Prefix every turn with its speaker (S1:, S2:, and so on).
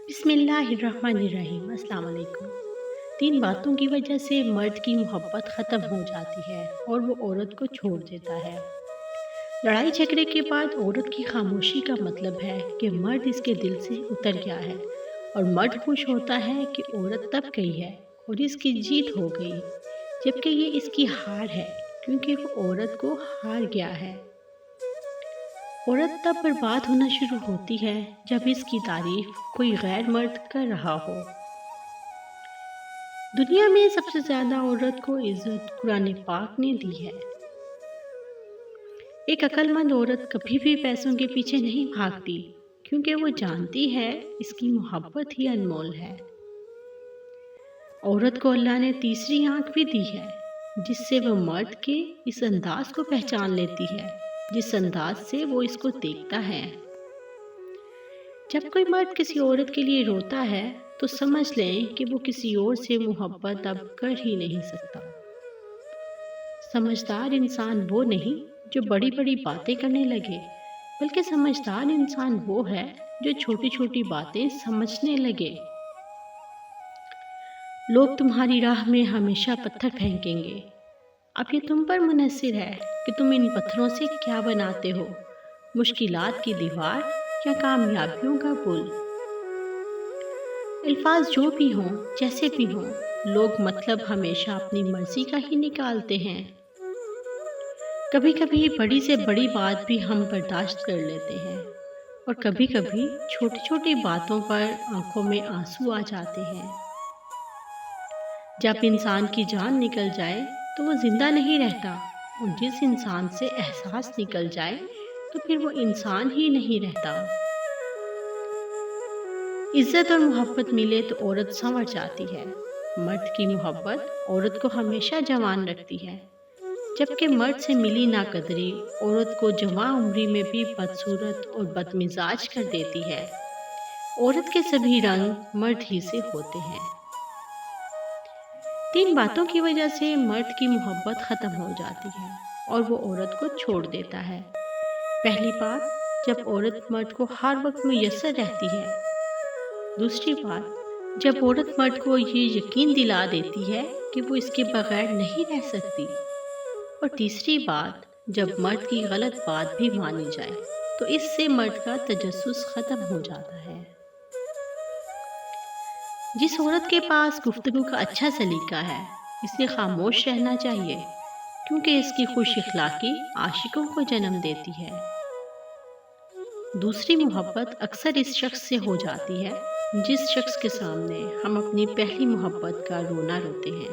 S1: बिस्मिल्लाहिर्रहमानिर्रहीम। अस्सलाम वालेकुम। 3 बातों की वजह से मर्द की मोहब्बत ख़त्म हो जाती है और वो औरत को छोड़ देता है। लड़ाई झगड़े के बाद औरत की खामोशी का मतलब है कि मर्द इसके दिल से उतर गया है और मर्द खुश होता है कि औरत तब गई है और इसकी जीत हो गई, जबकि ये इसकी हार है क्योंकि वो औरत को हार गया है। औरत तब बर्बाद होना शुरू होती है जब इसकी तारीफ कोई गैर मर्द कर रहा हो। दुनिया में सबसे ज्यादा औरत को इज्जत कुरान पाक ने दी है। एक अक्लमंद औरत कभी भी पैसों के पीछे नहीं भागती क्योंकि वो जानती है इसकी मोहब्बत ही अनमोल है। औरत को अल्लाह ने तीसरी आंख भी दी है जिससे वो मर्द के इस अंदाज को पहचान लेती है जिस अंदाज से वो इसको देखता है। जब कोई मर्द किसी औरत के लिए रोता है तो समझ लें कि वो किसी और से मोहब्बत अब कर ही नहीं सकता। समझदार इंसान वो नहीं जो बड़ी बड़ी बातें करने लगे, बल्कि समझदार इंसान वो है जो छोटी छोटी बातें समझने लगे। लोग तुम्हारी राह में हमेशा पत्थर फेंकेंगे, अब ये तुम पर मुनहसिर है कि तुम इन पत्थरों से क्या बनाते हो, मुश्किलात की दीवार या कामयाबियों का पुल। अल्फाज जो भी हों, जैसे भी हों, लोग मतलब हमेशा अपनी मर्जी का ही निकालते हैं। कभी कभी बड़ी से बड़ी बात भी हम बर्दाश्त कर लेते हैं और कभी कभी छोटी छोटी बातों पर आंखों में आंसू आ जाते हैं। जब इंसान की जान निकल जाए तो वो जिंदा नहीं रहता और जिस इंसान से एहसास निकल जाए तो फिर वो इंसान ही नहीं रहता। इज्जत और मोहब्बत मिले तो औरत संवर जाती है। मर्द की मोहब्बत औरत को हमेशा जवान रखती है, जबकि मर्द से मिली नाकदरी औरत को जवां उम्री में भी बदसूरत और बदमिजाज कर देती है। औरत के सभी रंग मर्द ही से होते हैं। 3 बातों की वजह से मर्द की मोहब्बत ख़त्म हो जाती है और वो औरत को छोड़ देता है। पहली बात, जब औरत मर्द को हर वक्त मुयस्सर रहती है। दूसरी बात, जब औरत मर्द को ये यकीन दिला देती है कि वो इसके बगैर नहीं रह सकती। और तीसरी बात, जब मर्द की गलत बात भी मानी जाए तो इससे मर्द का तजस्सुस ख़त्म हो जाता है। जिस औरत के पास गुफ्तगू का अच्छा सलीका है, इसे खामोश रहना चाहिए क्योंकि इसकी खुश इखलाकी आशिकों को जन्म देती है। दूसरी मोहब्बत अक्सर इस शख्स से हो जाती है जिस शख्स के सामने हम अपनी पहली मोहब्बत का रोना रोते हैं।